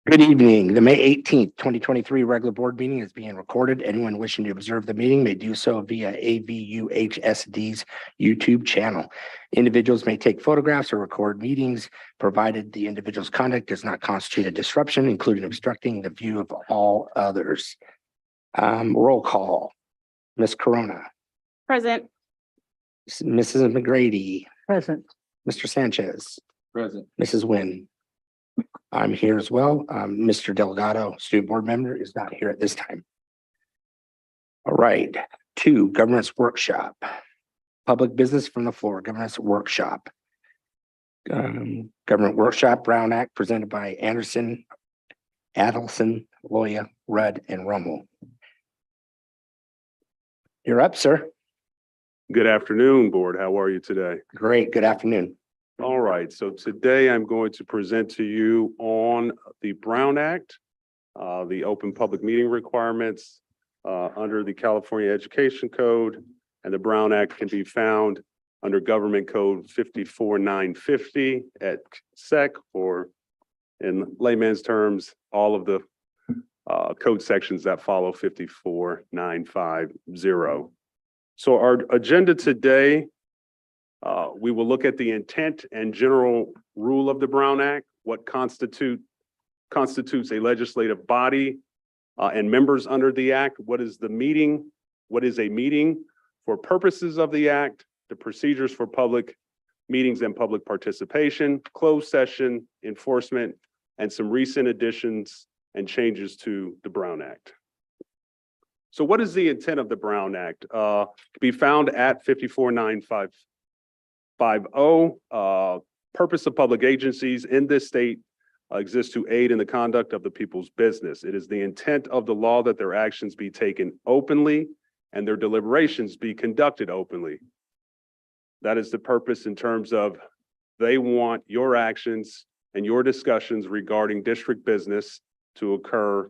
Good evening. The May 18th, 2023 regular board meeting is being recorded. Anyone wishing to observe the meeting may do so via AVUHSD's YouTube channel. Individuals may take photographs or record meetings, provided the individual's conduct does not constitute a disruption, including obstructing the view of all others. Roll call. Ms. Corona. Present. Mrs. McGrady. Present. Mr. Sanchez. Present. Mrs. Nguyen. I'm here as well. Mr. Delgado, student board member, is not here at this time. All right, 2, governance workshop. Public business from the floor, governance workshop. Government workshop, Brown Act, presented by Anderson, Adelson, Loya, Rudd, and Rummel. You're up, sir. Good afternoon, board. How are you today? Great, good afternoon. All right, so today I'm going to present to you on the Brown Act, the open public meeting requirements under the California Education Code, and the Brown Act can be found under Government Code 54950 at SEC, or in layman's terms, all of the code sections that follow 54950. So our agenda today, we will look at the intent and general rule of the Brown Act, what constitutes a legislative body and members under the act, what is a meeting for purposes of the act, the procedures for public meetings and public participation, closed session, enforcement, and some recent additions and changes to the Brown Act. So what is the intent of the Brown Act? To be found at 54950. Purpose of public agencies in this state exists to aid in the conduct of the people's business. It is the intent of the law that their actions be taken openly and their deliberations be conducted openly. That is the purpose in terms of they want your actions and your discussions regarding district business to occur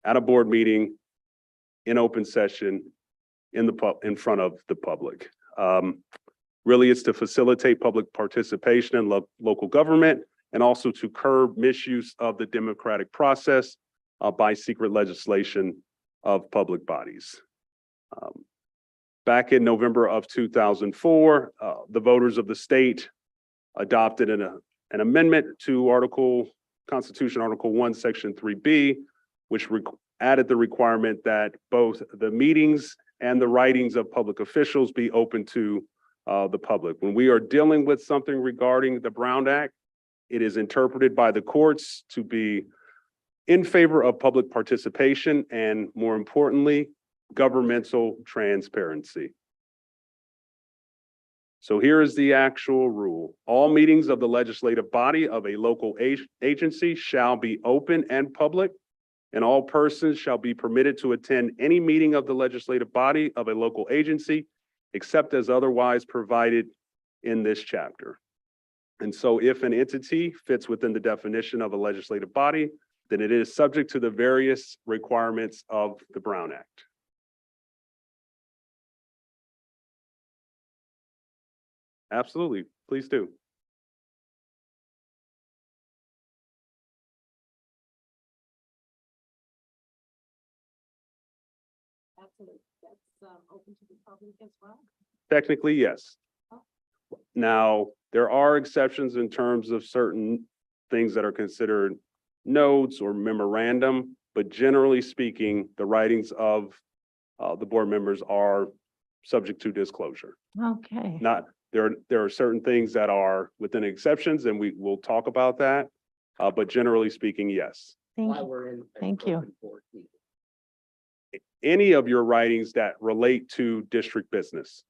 at a board meeting, in open session, in front of the public. Really, it's to facilitate public participation in local government and also to curb misuse of the democratic process by secret legislation of public bodies. Back in November of 2004, the voters of the state adopted an amendment to Constitution Article 1, Section 3B, which added the requirement that both the meetings and the writings of public officials be open to the public. When we are dealing with something regarding the Brown Act, it is interpreted by the courts to be in favor of public participation and, more importantly, governmental transparency. So here is the actual rule. All meetings of the legislative body of a local agency shall be open and public, and all persons shall be permitted to attend any meeting of the legislative body of a local agency except as otherwise provided in this chapter. And so if an entity fits within the definition of a legislative body, then it is subject to the various requirements of the Brown Act. Absolutely, please do. Absolutely. That's open to the public as well. Technically, yes. Now, there are exceptions in terms of certain things that are considered notes or memorandum, but generally speaking, the writings of the board members are subject to disclosure. Okay. There are certain things that are within exceptions, and we will talk about that. But generally speaking, yes. Thank you. Thank you. Any of your writings that relate to district business,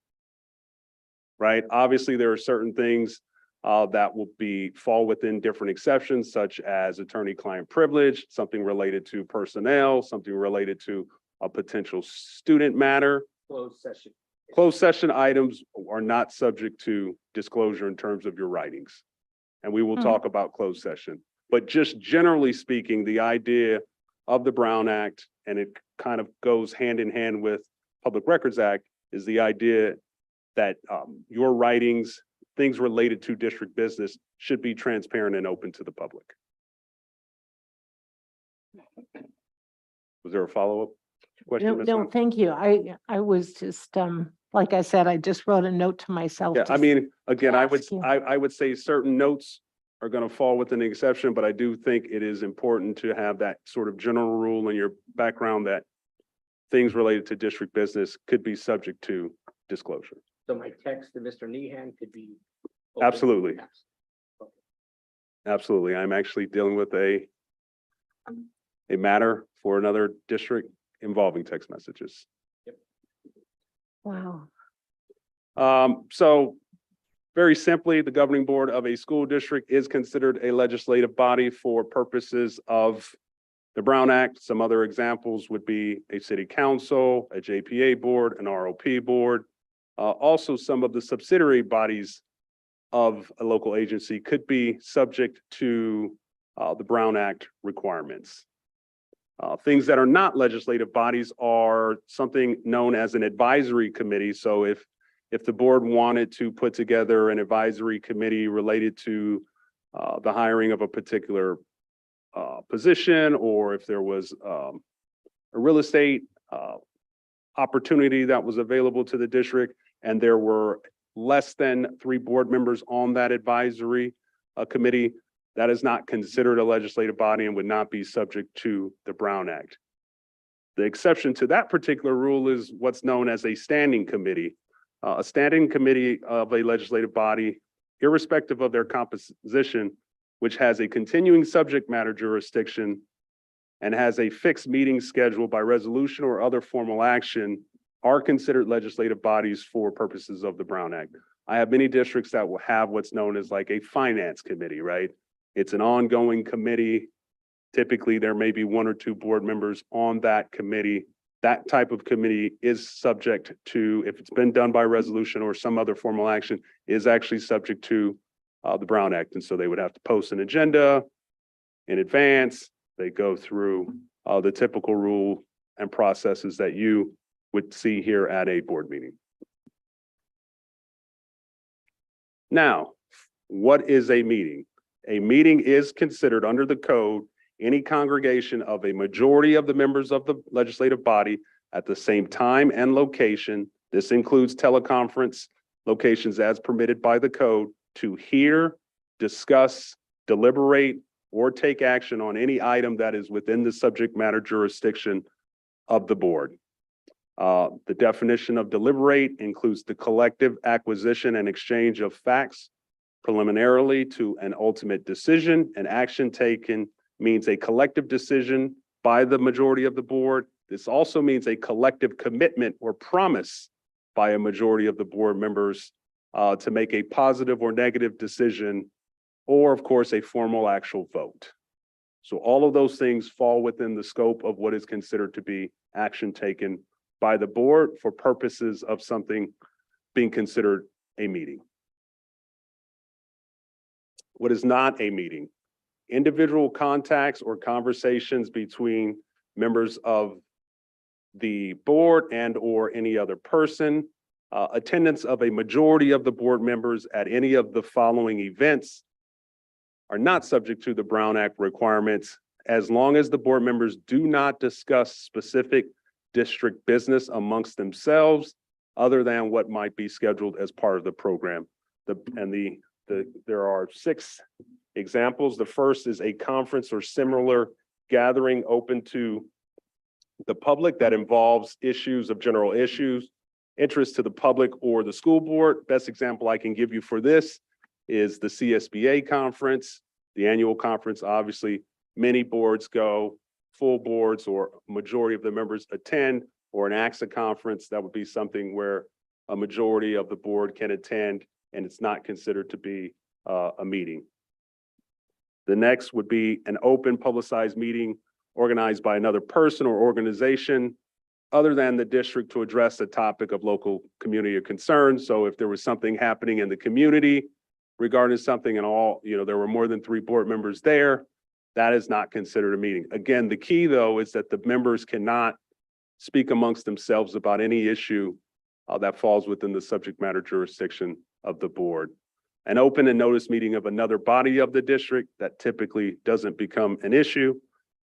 right? Obviously, there are certain things that will fall within different exceptions, such as attorney-client privilege, something related to personnel, something related to a potential student matter. Closed session items are not subject to disclosure in terms of your writings. And we will talk about closed session. But just generally speaking, the idea of the Brown Act, and it kind of goes hand in hand with Public Records Act, is the idea that your writings, things related to district business, should be transparent and open to the public. Was there a follow-up question? No, Ms. no, Hunt? thank you. I was just, like I said, I just wrote a note to myself. Yeah, to I mean, again, I would, ask you. I would say certain notes are going to fall within the exception, but I do think it is important to have that sort of general rule in your background that things related to district business could be subject to disclosure. So my text to Mr. Nehan could be. open? Absolutely. Absolutely. I'm actually dealing with a matter for another district involving text messages. Wow. So very simply, the governing board of a school district is considered a legislative body for purposes of the Brown Act. Some other examples would be a city council, a JPA board, an ROP board. Also, some of the subsidiary bodies of a local agency could be subject to the Brown Act requirements. Things that are not legislative bodies are something known as an advisory committee. So if the board wanted to put together an advisory committee related to the hiring of a particular position, or if there was a real estate opportunity that was available to the district, and there were less than 3 board members on that advisory committee, that is not considered a legislative body and would not be subject to the Brown Act. The exception to that particular rule is what's known as a standing committee. A standing committee of a legislative body, irrespective of their composition, which has a continuing subject matter jurisdiction and has a fixed meeting schedule by resolution or other formal action, are considered legislative bodies for purposes of the Brown Act. I have many districts that will have what's known as like a finance committee, right? It's an ongoing committee. Typically, there may be 1 or 2 board members on that committee. That type of committee is subject to, if it's been done by resolution or some other formal action, is actually subject to the Brown Act. And so they would have to post an agenda in advance. They go through the typical rule and processes that you would see here at a board meeting. Now, what is a meeting? A meeting is considered under the code any congregation of a majority of the members of the legislative body at the same time and location. This includes teleconference locations as permitted by the code to hear, discuss, deliberate, or take action on any item that is within the subject matter jurisdiction of the board. The definition of deliberate includes the collective acquisition and exchange of facts preliminarily to an ultimate decision. An action taken means a collective decision by the majority of the board. This also means a collective commitment or promise by a majority of the board members to make a positive or negative decision, or of course, a formal actual vote. So all of those things fall within the scope of what is considered to be action taken by the board for purposes of something being considered a meeting. What is not a meeting? Individual contacts or conversations between members of the board and or any other person, attendance of a majority of the board members at any of the following events are not subject to the Brown Act requirements as long as the board members do not discuss specific district business amongst themselves other than what might be scheduled as part of the program. There are 6 examples. The first is a conference or similar gathering open to the public that involves issues of general interest to the public or the school board. Best example I can give you for this is the CSBA conference, the annual conference. Obviously, many boards go, full boards or majority of the members attend, or an AXA conference. That would be something where a majority of the board can attend and it's not considered to be a meeting. The next would be an open publicized meeting organized by another person or organization other than the district to address a topic of local community or concern. So if there was something happening in the community regarding something and there were more than 3 board members there, that is not considered a meeting. Again, the key though is that the members cannot speak amongst themselves about any issue that falls within the subject matter jurisdiction of the board. An open and notice meeting of another body of the district, that typically doesn't become an issue.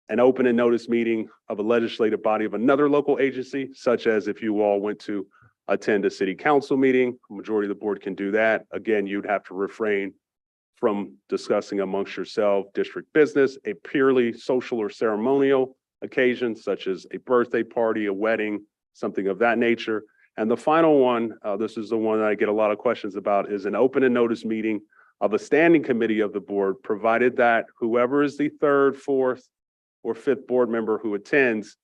an open and notice meeting of a legislative body of another local agency, such as if you all went to attend a city council meeting, a majority of the board can do that. Again, you'd have to refrain from discussing amongst yourself district business, a purely social or ceremonial occasion, such as a birthday party, a wedding, something of that nature. And the final one, this is the one that I get a lot of questions about, is an open and notice meeting of a standing committee of the board, provided that whoever is the third, fourth, or fifth board member who attends,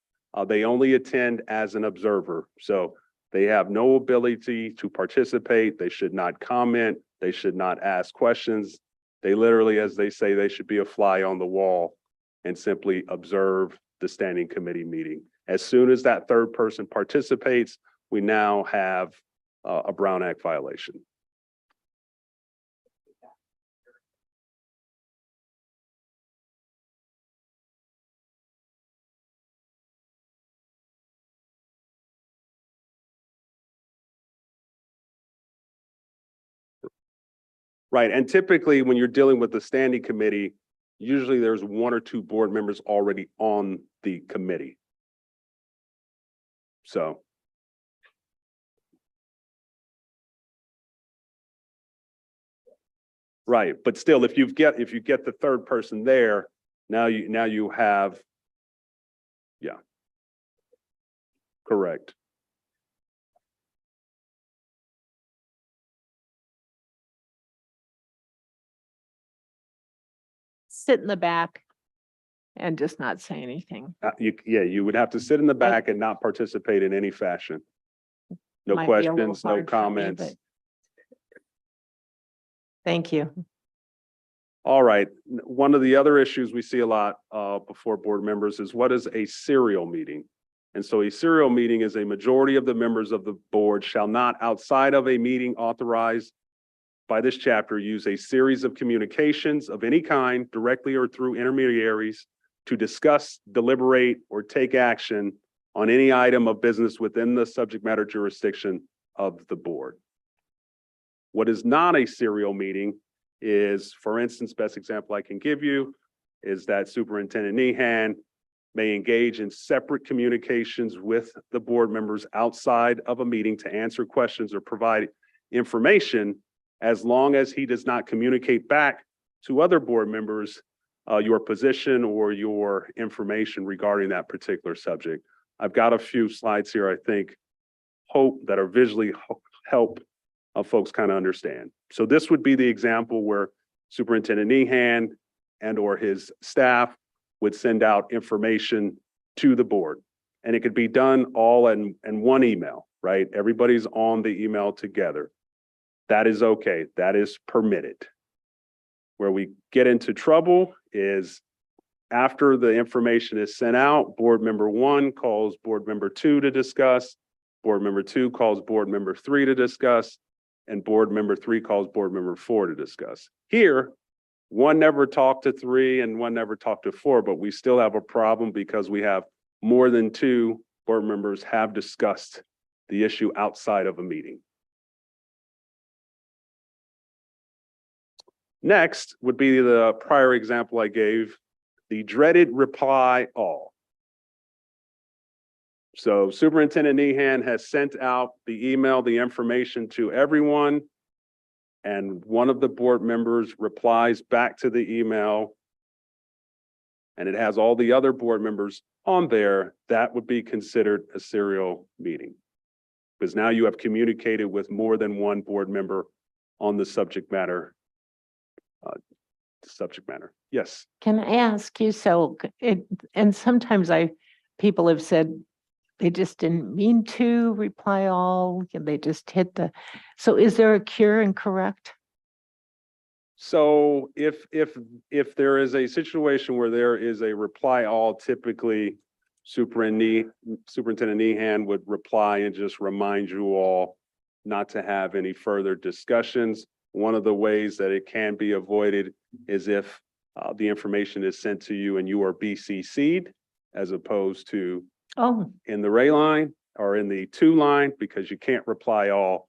they only attend as an observer. So they have no ability to participate. They should not comment. They should not ask questions. They literally, as they say, they should be a fly on the wall and simply observe the standing committee meeting. As soon as that third person participates, we now have a Brown Act violation. Right, and typically when you're dealing with the standing committee, usually there's one or two board members already on the committee. So. Right, but still, if you get the third person there, now you have, yeah. Correct. Sit in the back and just not say anything. You would have to sit in the back and not participate in any fashion. No Might be a little questions, no hard for me, comments. but thank you. All right, one of the other issues we see a lot before board members is what is a serial meeting? And so a serial meeting is a majority of the members of the board shall not, outside of a meeting authorized by this chapter, use a series of communications of any kind, directly or through intermediaries, to discuss, deliberate, or take action on any item of business within the subject matter jurisdiction of the board. What is not a serial meeting is, for instance, best example I can give you is that Superintendent Nehan may engage in separate communications with the board members outside of a meeting to answer questions or provide information, as long as he does not communicate back to other board members your position or your information regarding that particular subject. I've got a few slides here, I think, hope that are visually help folks kind of understand. So this would be the example where Superintendent Nehan and or his staff would send out information to the board. And it could be done all in one email, right? Everybody's on the email together. That is okay. That is permitted. Where we get into trouble is after the information is sent out, board member 1 calls board member 2 to discuss, board member 2 calls board member 3 to discuss, and board member 3 calls board member 4 to discuss. Here, 1 never talked to 3 and 1 never talked to 4, but we still have a problem because we have more than 2 board members have discussed the issue outside of a meeting. Next would be the prior example I gave, the dreaded reply all. So Superintendent Nehan has sent out the email, the information to everyone, and one of the board members replies back to the email, and it has all the other board members on there. That would be considered a serial meeting, because now you have communicated with more than one board member on the subject matter. Yes. Can I ask you, so and sometimes people have said they just didn't mean to reply all, they just hit so is there a cure and correct? So if there is a situation where there is a reply all, typically Superintendent Nehan would reply and just remind you all not to have any further discussions. One of the ways that it can be avoided is if the information is sent to you and you are BCC'd as opposed to in the Ray line or in the to line, because you can't reply all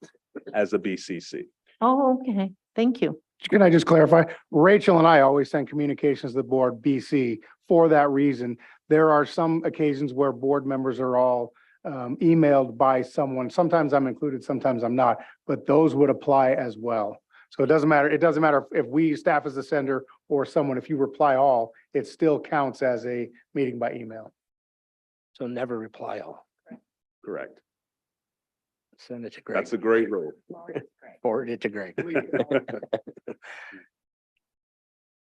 as a BCC. Oh, okay. Thank you. Can I just clarify? Rachel and I always send communications to the board BC for that reason. There are some occasions where board members are all emailed by someone. Sometimes I'm included, sometimes I'm not, but those would apply as well. So it doesn't matter. It doesn't matter if we staff as the sender or someone, if you reply all, it still counts as a meeting by email. So never reply all. Correct. Send it to Greg. That's a great rule. Forward it to Greg.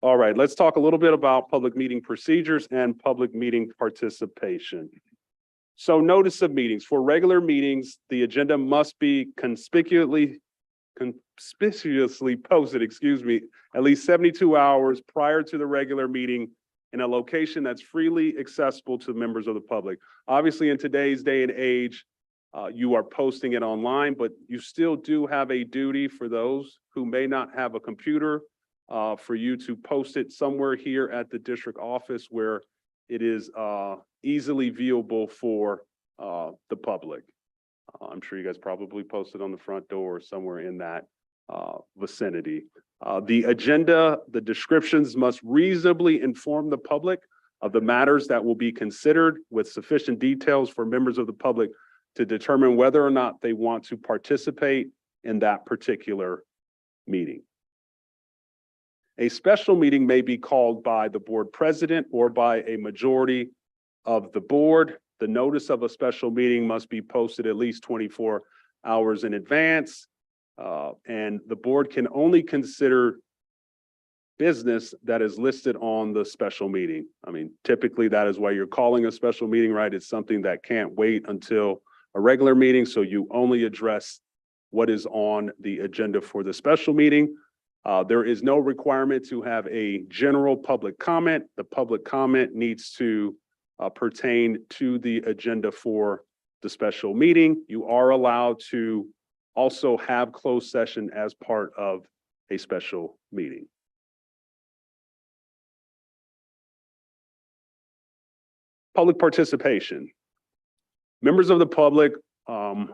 All right, let's talk a little bit about public meeting procedures and public meeting participation. So notice of meetings. For regular meetings, the agenda must be conspicuously posted, at least 72 hours prior to the regular meeting in a location that's freely accessible to members of the public. Obviously, in today's day and age, you are posting it online, but you still do have a duty for those who may not have a computer for you to post it somewhere here at the district office where it is easily viewable for the public. I'm sure you guys probably posted on the front door or somewhere in that vicinity. The agenda, the descriptions must reasonably inform the public of the matters that will be considered with sufficient details for members of the public to determine whether or not they want to participate in that particular meeting. A special meeting may be called by the board president or by a majority of the board. The notice of a special meeting must be posted at least 24 hours in advance. And the board can only consider business that is listed on the special meeting. I mean, typically that is why you're calling a special meeting, right? It's something that can't wait until a regular meeting. So you only address what is on the agenda for the special meeting. There is no requirement to have a general public comment. The public comment needs to pertain to the agenda for the special meeting. You are allowed to also have closed session as part of a special meeting. Public participation. Members of the public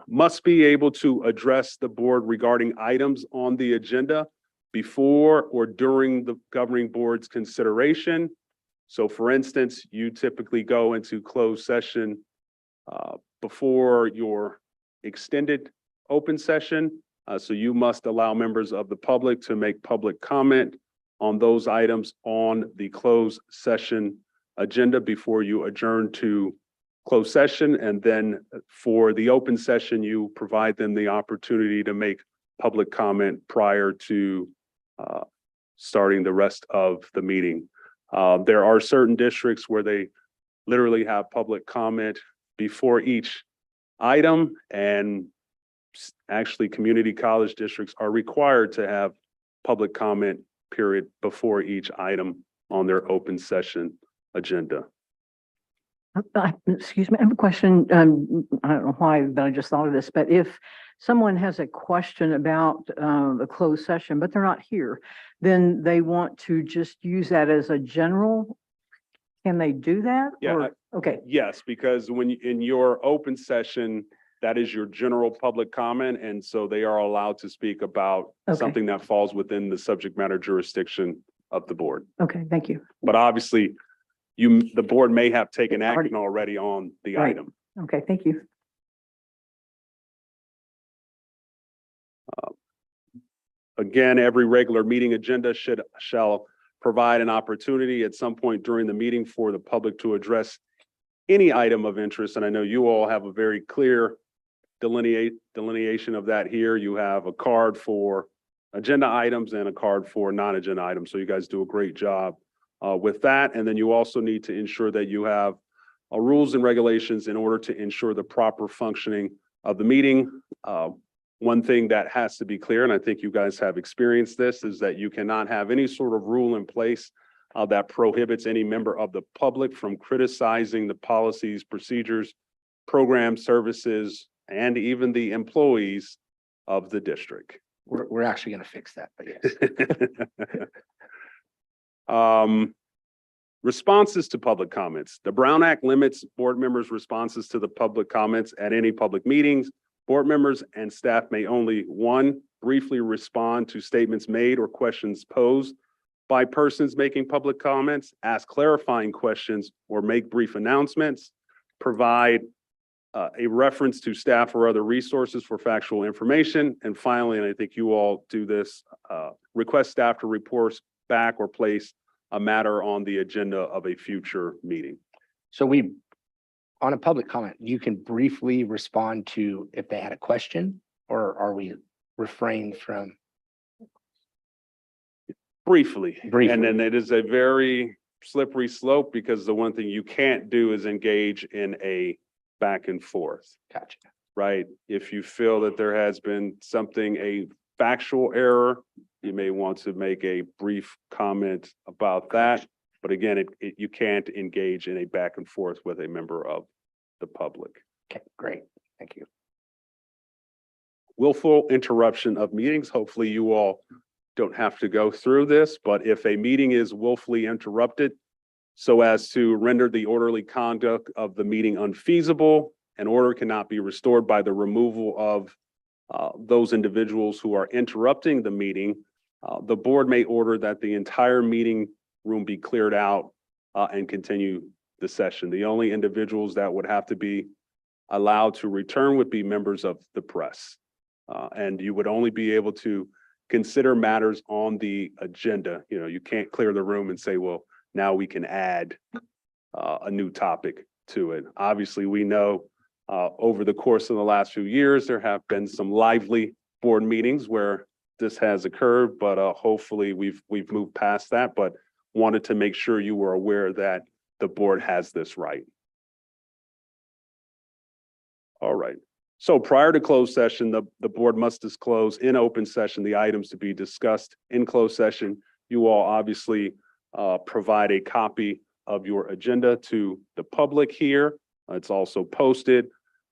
must be able to address the board regarding items on the agenda before or during the governing board's consideration. So for instance, you typically go into closed session before your extended open session. So you must allow members of the public to make public comment on those items on the closed session agenda before you adjourn to closed session. And then for the open session, you provide them the opportunity to make public comment prior to starting the rest of the meeting. There are certain districts where they literally have public comment before each item, and actually community college districts are required to have public comment period before each item on their open session agenda. Excuse me, I have a question. I don't know why, but I just thought of this, but if someone has a question about the closed session, but they're not here, then they want to just use that as a general, can they do that? Yeah, Or- Okay, Yes, because when in your open session, that is your general public comment. And so they are allowed to speak about Okay. something that falls within the subject matter jurisdiction of the board. okay, thank you. But obviously, the board may have taken Already- action already on the Right. item. Okay, thank you. Again, every regular meeting agenda shall provide an opportunity at some point during the meeting for the public to address any item of interest. And I know you all have a very clear delineation of that here. You have a card for agenda items and a card for non-agenda items. So you guys do a great job with that. And then you also need to ensure that you have rules and regulations in order to ensure the proper functioning of the meeting. One thing that has to be clear, and I think you guys have experienced this, is that you cannot have any sort of rule in place that prohibits any member of the public from criticizing the policies, procedures, programs, services, and even the employees of the district. We're actually going to fix that, but yes. Responses to public comments. The Brown Act limits board members' responses to the public comments at any public meetings. Board members and staff may only, one, briefly respond to statements made or questions posed by persons making public comments, ask clarifying questions, or make brief announcements, provide a reference to staff or other resources for factual information. And finally, and I think you all do this, request staff to report back or place a matter on the agenda of a future meeting. So on a public comment, you can briefly respond to if they had a question, or are we refrained from? Briefly. Briefly. And then it is a very slippery slope, because the one thing you can't do is engage in a back and forth, Gotcha. right? If you feel that there has been something, a factual error, you may want to make a brief comment about that. But again, you can't engage in a back and forth with a member of the public. Okay, great. Thank you. Willful interruption of meetings. Hopefully you all don't have to go through this, but if a meeting is willfully interrupted so as to render the orderly conduct of the meeting unfeasible, an order cannot be restored by the removal of those individuals who are interrupting the meeting. The board may order that the entire meeting room be cleared out and continue the session. The only individuals that would have to be allowed to return would be members of the press. And you would only be able to consider matters on the agenda. You know, you can't clear the room and say, well, now we can add a new topic to it. Obviously, we know over the course of the last few years, there have been some lively board meetings where this has occurred, but hopefully we've moved past that, but wanted to make sure you were aware that the board has this right. All right. So prior to closed session, the board must disclose in open session the items to be discussed in closed session. You all obviously provide a copy of your agenda to the public here. It's also posted.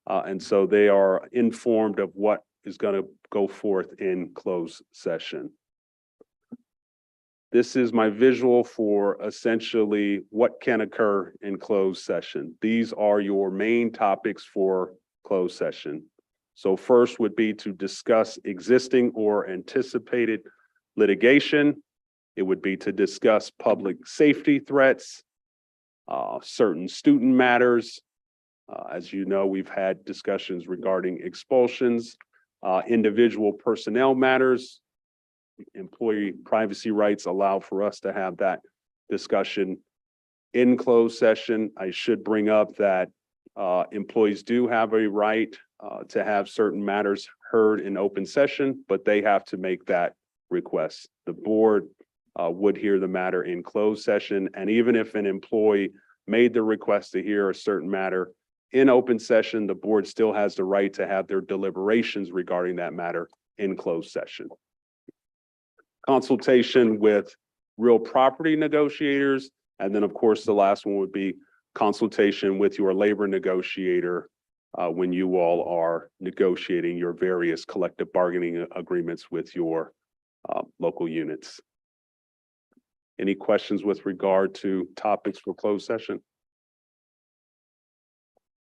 And so they are informed of what is going to go forth in closed session. This is my visual for essentially what can occur in closed session. These are your main topics for closed session. So first would be to discuss existing or anticipated litigation. It would be to discuss public safety threats, certain student matters. As you know, we've had discussions regarding expulsions, individual personnel matters. Employee privacy rights allow for us to have that discussion in closed session. I should bring up that employees do have a right to have certain matters heard in open session, but they have to make that request. The board would hear the matter in closed session. And even if an employee made the request to hear a certain matter in open session, the board still has the right to have their deliberations regarding that matter in closed session. Consultation with real property negotiators. And then of course, the last one would be consultation with your labor negotiator when you all are negotiating your various collective bargaining agreements with your local units. Any questions with regard to topics for closed session?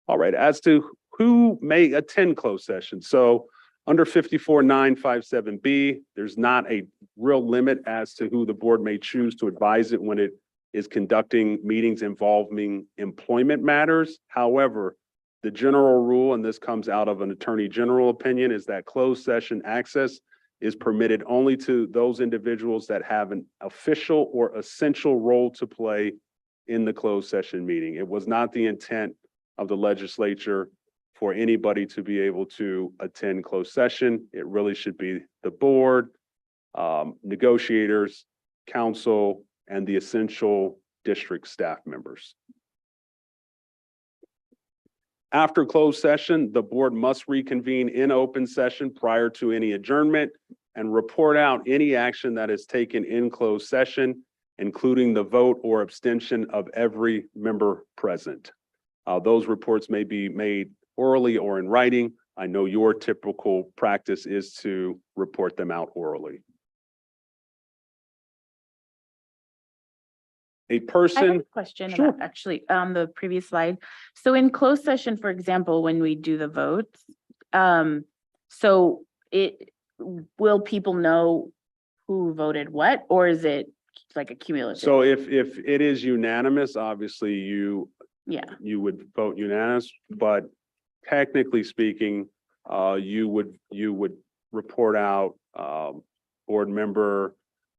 All right, as to who may attend closed session. So under 54.957B, there's not a real limit as to who the board may choose to advise it when it is conducting meetings involving employment matters. However, the general rule, and this comes out of an attorney general opinion, is that closed session access is permitted only to those individuals that have an official or essential role to play in the closed session meeting. It was not the intent of the legislature for anybody to be able to attend closed session. It really should be the board, negotiators, council, and the essential district staff members. After closed session, the board must reconvene in open session prior to any adjournment and report out any action that is taken in closed session, including the vote or abstention of every member present. Those reports may be made orally or in writing. I know your typical practice is to report them out orally. A I have person, a question Sure. about actually on the previous slide. So in closed session, for example, when we do the votes, so will people know who voted what, or is it like a cumulative. So if it is unanimous, obviously Yeah, you would vote unanimous, but technically speaking, you would report out, board member,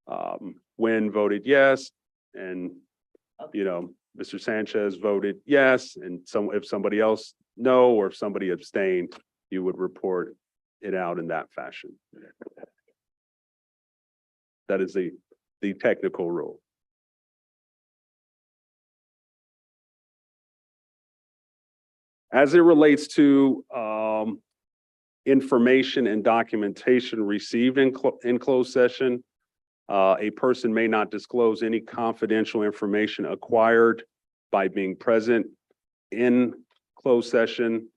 Nguyen voted yes, and, Mr. Sanchez voted yes, and if somebody else no, or if somebody abstained, you would report it out in that fashion. That is the technical rule. As it relates to information and documentation received in closed session, a person may not disclose any confidential information acquired by being present in closed session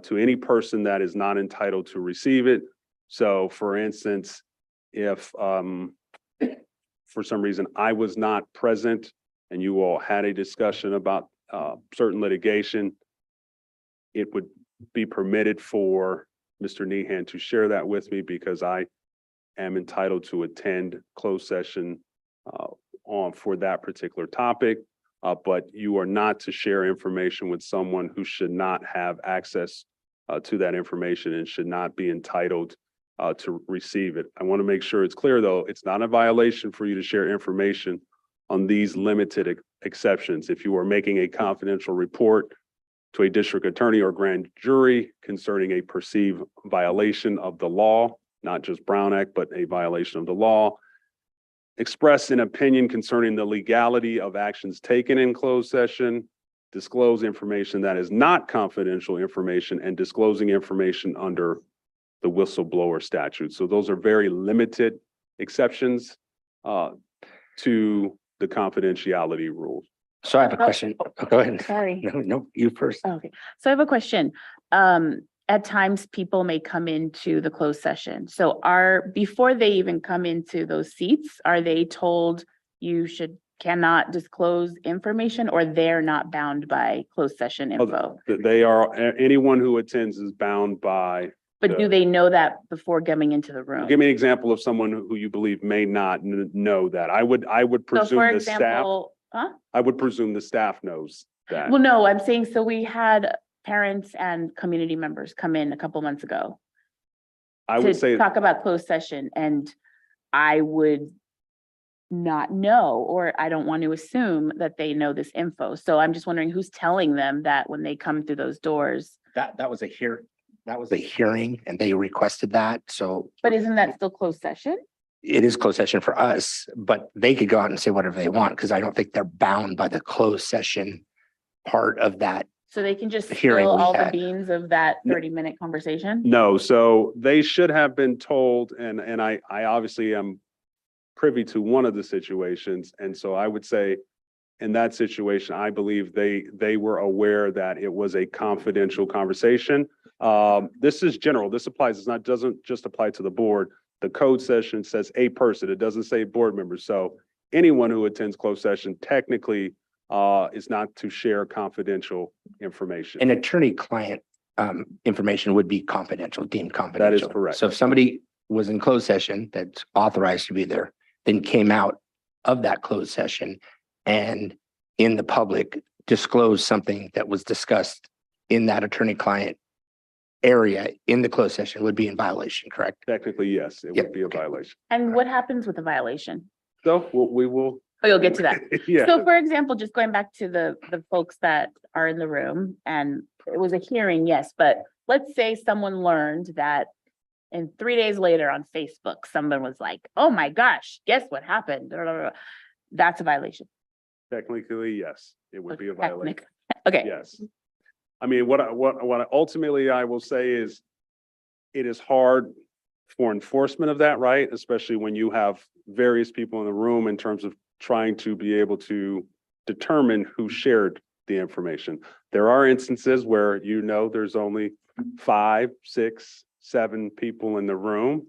to any person that is not entitled to receive it. So for instance, if for some reason I was not present and you all had a discussion about certain litigation, it would be permitted for Mr. Nehan to share that with me because I am entitled to attend closed session for that particular topic. But you are not to share information with someone who should not have access to that information and should not be entitled to receive it. I want to make sure it's clear, though, it's not a violation for you to share information on these limited exceptions. If you are making a confidential report to a district attorney or grand jury concerning a perceived violation of the law, not just Brown Act, but a violation of the law, express an opinion concerning the legality of actions taken in closed session, disclose information that is not confidential information, and disclosing information under the whistleblower statute. So those are very limited exceptions to the confidentiality rules. So I have a question. Oh, go ahead. sorry. No, you first. Okay, so I have a question. At times, people may come into the closed session. So before they even come into those seats, are they told you cannot disclose information, or they're not bound by closed session info? They are, anyone who attends is bound by. But do they know that before coming into the room? Give me an example of someone who you believe may not know that. I would So presume for the staff, example, I would presume the staff knows that. well, no, I'm saying, so we had parents and community members come in a couple months ago I would to say, talk about closed session, and I would not know, or I don't want to assume that they know this info. So I'm just wondering who's telling them that when they come through those doors. That was a hearing and they requested that. So But isn't that still closed session? it is closed session for us, but they could go out and say whatever they want because I don't think they're bound by the closed session part of that. So they can just The hearing spill we all the had. beans of that 30-minute conversation? no, so they should have been told, and I obviously am privy to one of the situations. And so I would say in that situation, I believe they were aware that it was a confidential conversation. This is general. This applies, doesn't just apply to the board. The code session says a person. It doesn't say board members. So anyone who attends closed session technically is not to share confidential information. An attorney-client information would be confidential, deemed confidential. correct. So if somebody was in closed session that's authorized to be there, then came out of that closed session and in the public disclosed something that was discussed in that attorney-client area in the closed session would be in violation, correct? Technically, yes, it Yep, would be a okay. violation. And what happens with a violation? So we will. Oh, you'll get to that. Yeah. So for example, just going back to the folks that are in the room, and it was a hearing, yes, but let's say someone learned that and 3 days later on Facebook, someone was like, oh my gosh, guess what happened? That's a violation. Technically, yes, it would be a violation. Technic- Okay, Yes. I mean, what ultimately I will say is it is hard for enforcement of that, right? Especially when you have various people in the room in terms of trying to be able to determine who shared the information. There are instances where there's only 5, 6, 7 people in the room.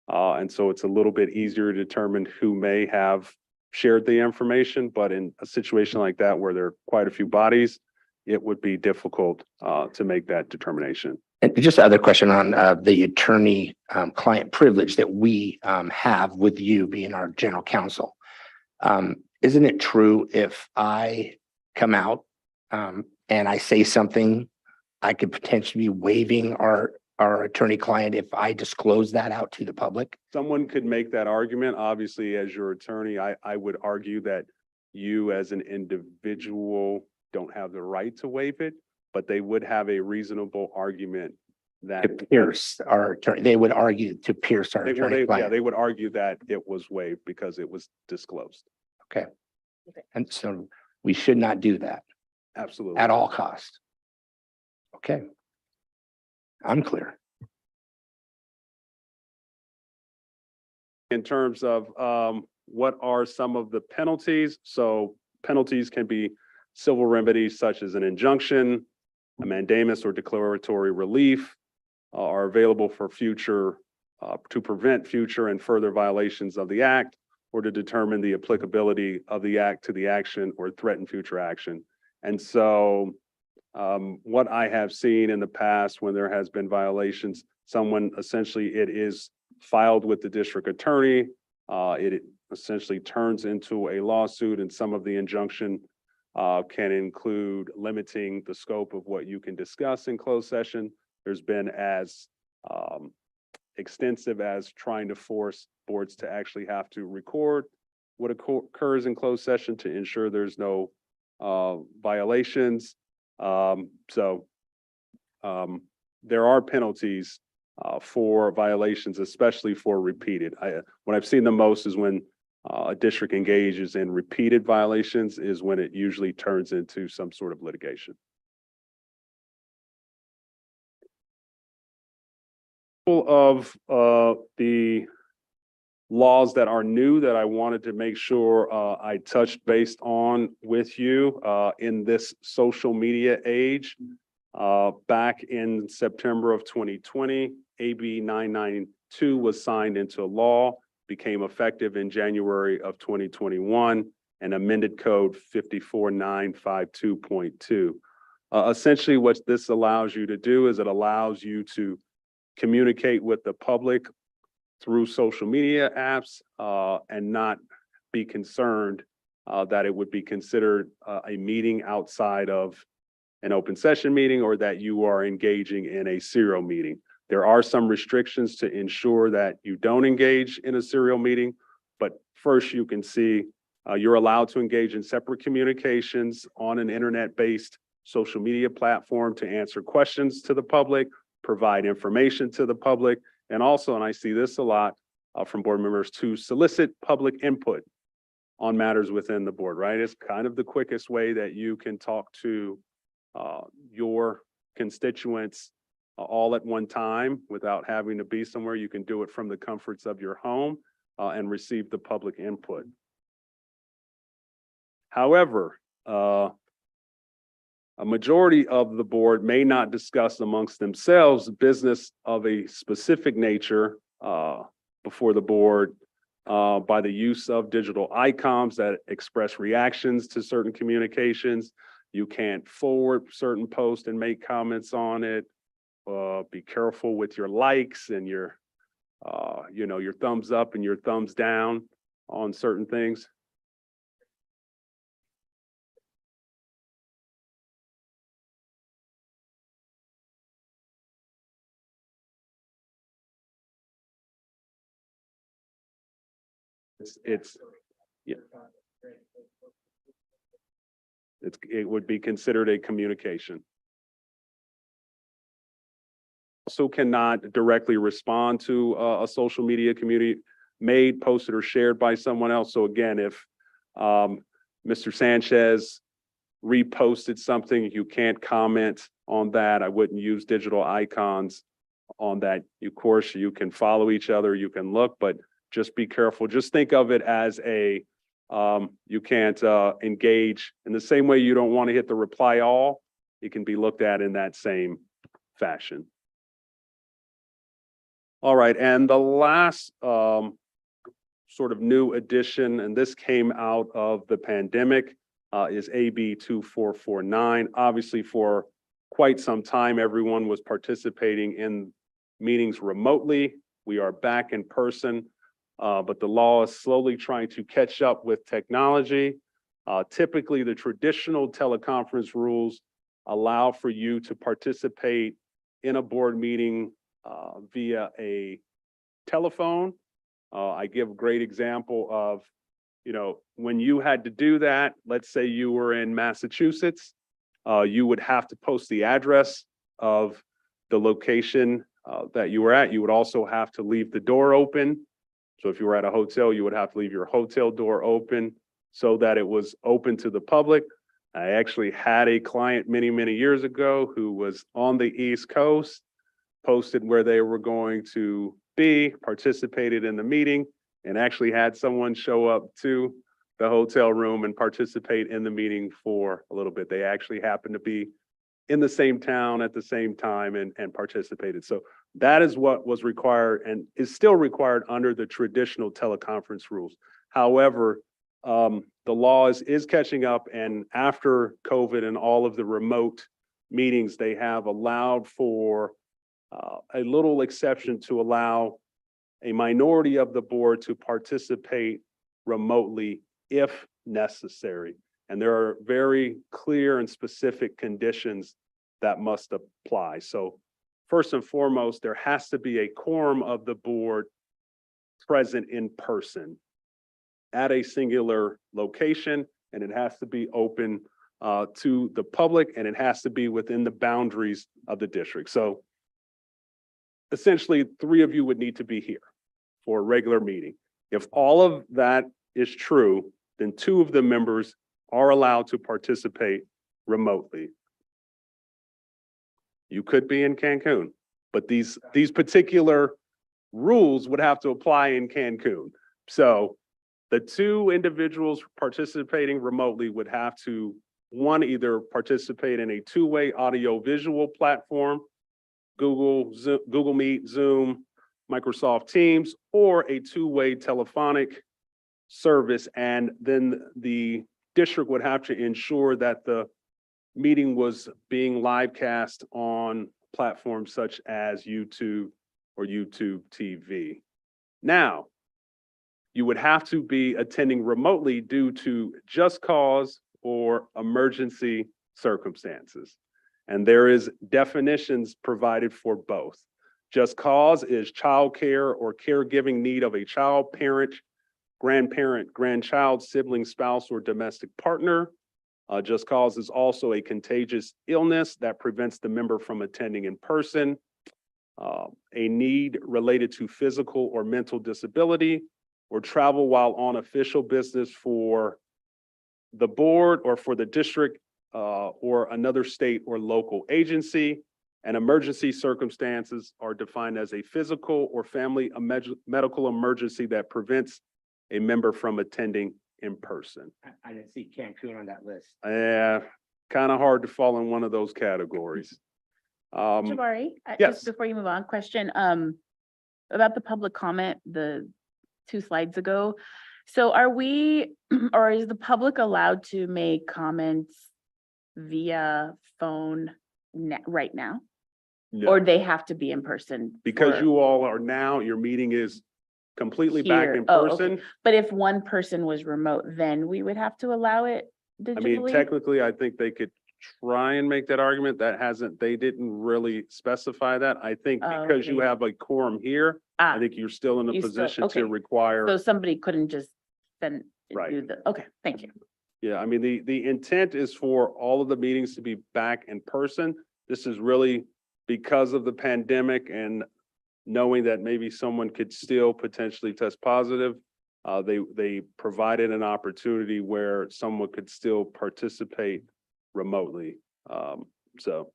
And so it's a little bit easier to determine who may have shared the information, but in a situation like that where there are quite a few bodies, it would be difficult to make that determination. And just another question on the attorney client privilege that we have with you being our general counsel. Isn't it true if I come out and I say something, I could potentially be waiving our attorney-client if I disclose that out to the public? Someone could make that argument. Obviously, as your attorney, I would argue that you as an individual don't have the right to waive it, but they would have a reasonable argument that. To pierce our attorney, they would argue to pierce our Well, yeah, attorney-client. they would argue that it was waived because it was disclosed. And so we should not do that Absolutely. at all costs. Okay. I'm clear. In terms of what are some of the penalties? So penalties can be civil remedies such as an injunction, a mandamus or declaratory relief are available for future, to prevent future and further violations of the act or to determine the applicability of the act to the action or threaten future action. And so what I have seen in the past when there has been violations, someone essentially it is filed with the district attorney. It essentially turns into a lawsuit, and some of the injunction can include limiting the scope of what you can discuss in closed session. There's been as extensive as trying to force boards to actually have to record what occurs in closed session to ensure there's no violations. There are penalties for violations, especially for repeated. What I've seen the most is when a district engages in repeated violations is when it usually turns into some sort of litigation. Of the laws that are new that I wanted to make sure I touched based on with you in this social media age. Back in September of 2020, AB 992 was signed into law, became effective in January of 2021, and amended code 54952.2. Essentially, what this allows you to do is it allows you to communicate with the public through social media apps and not be concerned that it would be considered a meeting outside of an open session meeting or that you are engaging in a serial meeting. There are some restrictions to ensure that you don't engage in a serial meeting, but first you can see you're allowed to engage in separate communications on an internet-based social media platform to answer questions to the public, provide information to the public, and also, and I see this a lot from board members, to solicit public input on matters within the board, right? It's kind of the quickest way that you can talk to your constituents all at one time without having to be somewhere. You can do it from the comforts of your home and receive the public input. However, a majority of the board may not discuss amongst themselves business of a specific nature before the board by the use of digital icons that express reactions to certain communications. You can't forward certain posts and make comments on it. Be careful with your likes and your, your thumbs up and your thumbs down on certain things. It would be considered a communication. Also cannot directly respond to a social media community made, posted, or shared by someone else. So again, if Mr. Sanchez reposted something, you can't comment on that. I wouldn't use digital icons on that. Of course, you can follow each other, you can look, but just be careful. Just think of it as a, you can't engage in the same way you don't want to hit the reply all. It can be looked at in that same fashion. All right, and the last sort of new addition, and this came out of the pandemic, is AB 2449. Obviously, for quite some time, everyone was participating in meetings remotely. We are back in person. but the law is slowly trying to catch up with technology. Typically, the traditional teleconference rules allow for you to participate in a board meeting via a telephone. I give a great example of, when you had to do that, let's say you were in Massachusetts, you would have to post the address of the location that you were at. You would also have to leave the door open. So if you were at a hotel, you would have to leave your hotel door open so that it was open to the public. I actually had a client many, many years ago who was on the East Coast, posted where they were going to be, participated in the meeting, and actually had someone show up to the hotel room and participate in the meeting for a little bit. They actually happened to be in the same town at the same time and participated. So that is what was required and is still required under the traditional teleconference rules. However, the law is catching up, and after COVID and all of the remote meetings, they have allowed for a little exception to allow a minority of the board to participate remotely if necessary. And there are very clear and specific conditions that must apply. So first and foremost, there has to be a quorum of the board present in person at a singular location, and it has to be open to the public, and it has to be within the boundaries of the district. So essentially, 3 of you would need to be here for a regular meeting. If all of that is true, then 2 of the members are allowed to participate remotely. You could be in Cancun, but these particular rules would have to apply in Cancun. So the 2 individuals participating remotely would have to, one, either participate in a 2-way audio visual platform, Google Meet, Zoom, Microsoft Teams, or a 2-way telephonic service. And then the district would have to ensure that the meeting was being live cast on platforms such as YouTube or YouTube TV. Now, you would have to be attending remotely due to just cause or emergency circumstances. And there is definitions provided for both. Just cause is childcare or caregiving need of a child, parent, grandparent, grandchild, sibling, spouse, or domestic partner. Just cause is also a contagious illness that prevents the member from attending in person. A need related to physical or mental disability, or travel while on official business for the board or for the district or another state or local agency. And emergency circumstances are defined as a physical or family medical emergency that prevents a member from attending in person. I didn't see Cancun on that list. Yeah, kind of hard to fall in one of those categories. Jabari, yes. just before you move on, question about the public comment, the 2 slides ago. So are we, or is the public allowed to make comments via phone right now? No. Or they have to be in person? Because for- you all are now, your meeting is completely back Here. in Oh, okay. person. But if one person was remote, then we would have to allow it I mean, digitally? technically, I think they could try and make that argument. They didn't really specify that. I think Oh, because you okay. have a quorum here, I Ah, think you're still in a You still- position okay. to require. so somebody couldn't just then Right. do the, okay, thank you. Yeah, I mean, the intent is for all of the meetings to be back in person. This is really because of the pandemic and knowing that maybe someone could still potentially test positive. They provided an opportunity where someone could still participate remotely. So.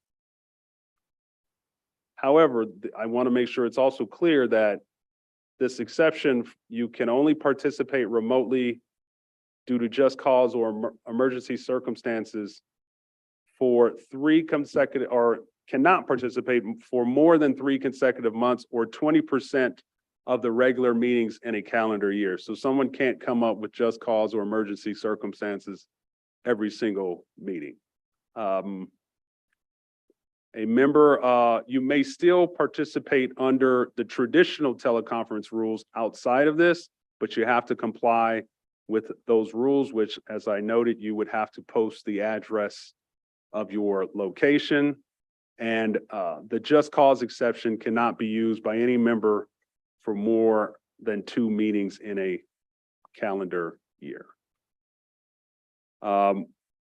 However, I want to make sure it's also clear that this exception, you can only participate remotely due to just cause or emergency circumstances for 3 consecutive, or cannot participate for more than 3 consecutive months or 20% of the regular meetings in a calendar year. So someone can't come up with just cause or emergency circumstances every single meeting. A member, you may still participate under the traditional teleconference rules outside of this, but you have to comply with those rules, which, as I noted, you would have to post the address of your location. And the just cause exception cannot be used by any member for more than 2 meetings in a calendar year.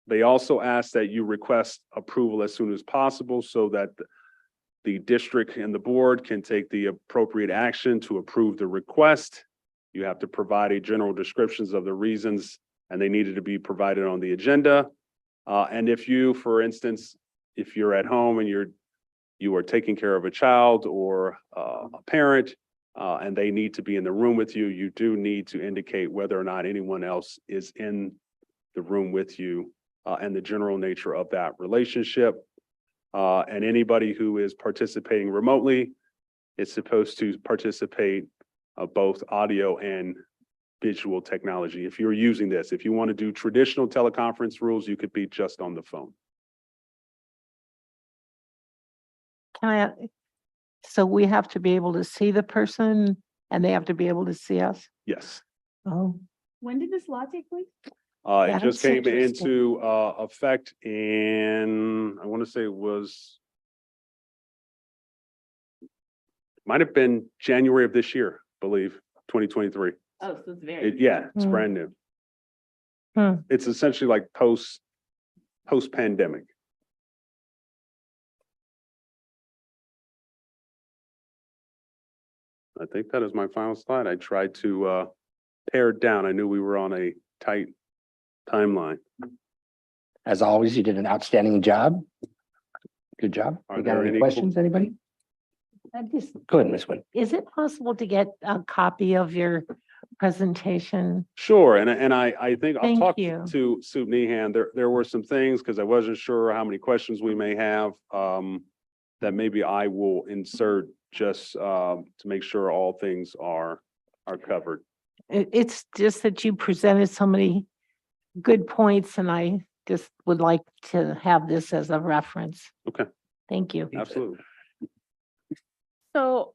They also ask that you request approval as soon as possible so that the district and the board can take the appropriate action to approve the request. You have to provide a general descriptions of the reasons, and they needed to be provided on the agenda. And if you, for instance, if you're at home and you are taking care of a child or a parent, and they need to be in the room with you, you do need to indicate whether or not anyone else is in the room with you, and the general nature of that relationship. And anybody who is participating remotely is supposed to participate both audio and visual technology. If you're using this, if you want to do traditional teleconference rules, you could be just on the phone. So we have to be able to see the person and they have to be able to see us? Yes. Oh, When did this law take place? It just That's came interesting. into effect in, I want to say it was, might have been January of this year, I believe, 2023. Oh, so it's very. Yeah, it's Hmm. brand new. Hmm. It's essentially like post-pandemic. I think that is my final slide. I tried to pare it down. I knew we were on a tight timeline. As always, you did an outstanding job. Good job. Are You got there any any questions, anybody? Go ahead, Ms. Wynn. is it possible to get a copy of your presentation? Sure, and I think I'll Thank talk you. to Sue Nehan. There were some things, because I wasn't sure how many questions we may have, that maybe I will insert just to make sure all things are covered. It's just that you presented so many good points and I just would like to have this as a reference. Okay. Thank you. Absolutely. So,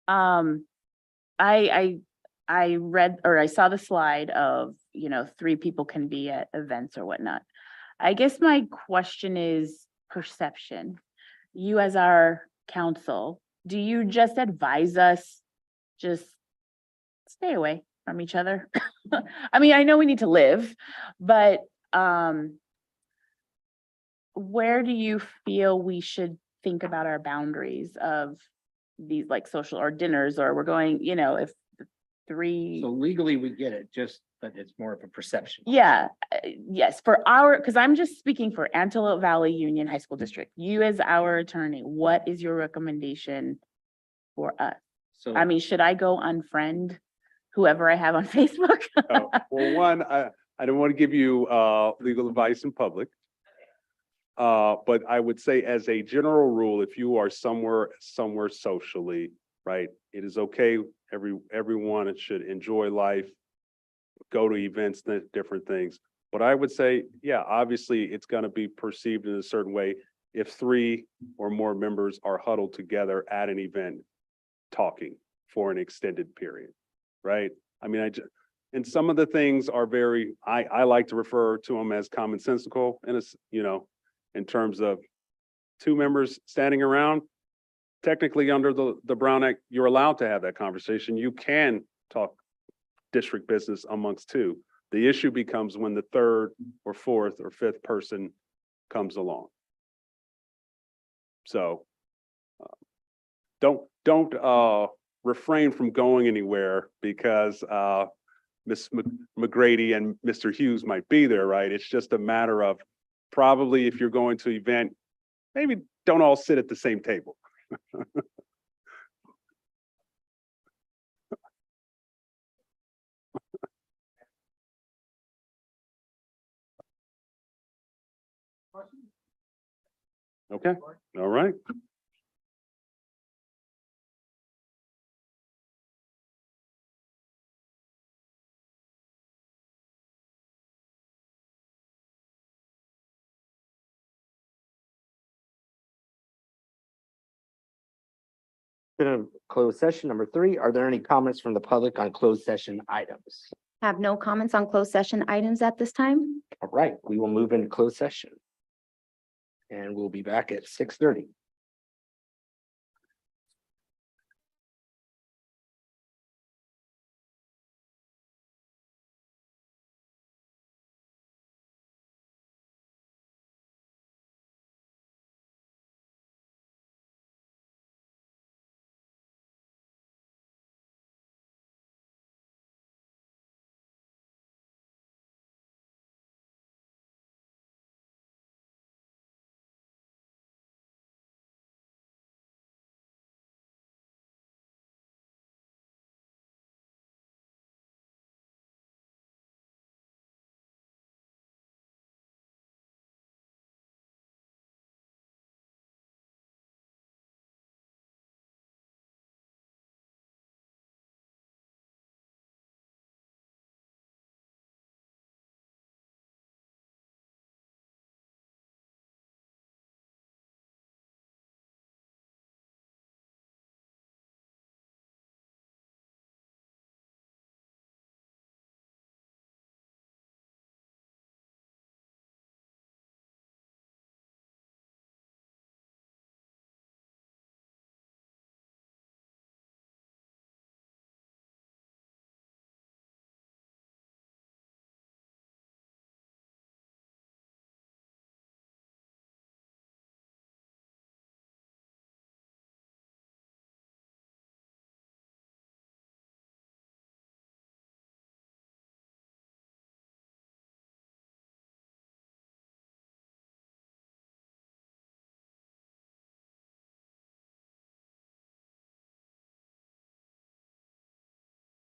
I read, or I saw the slide of, 3 people can be at events or whatnot. I guess my question is perception. You as our council, do you just advise us, just stay away from each other? I mean, I know we need to live, but, where do you feel we should think about our boundaries of these like social or dinners, or we're going, if the 3. So legally, we get it, but it's more of a perception. Yeah, yes, because I'm just speaking for Antelope Valley Union High School District. You as our attorney, what is your recommendation for us? So I mean, should I go unfriend whoever I have on Facebook? Well, one, I don't want to give you legal advice in public. But I would say as a general rule, if you are somewhere socially, right, it is okay. Everyone should enjoy life, go to events, different things. But I would say, yeah, obviously it's going to be perceived in a certain way if 3 or more members are huddled together at an event talking for an extended period, right? I mean, and some of the things are I like to refer to them as commonsensical, and it's, in terms of 2 members standing around, technically under the Brown Act, you're allowed to have that conversation. You can talk district business amongst 2. The issue becomes when the 3rd or 4th or 5th person comes along. So don't refrain from going anywhere because Ms. McGrady and Mr. Hughes might be there, right? It's just a matter of probably if you're going to an event, maybe don't all sit at the same table. Okay, all right. Closed session number 3. Are there any comments from the public on closed session items? Have no comments on closed session items at this time. All right, we will move into closed session. And we'll be back at 6:30.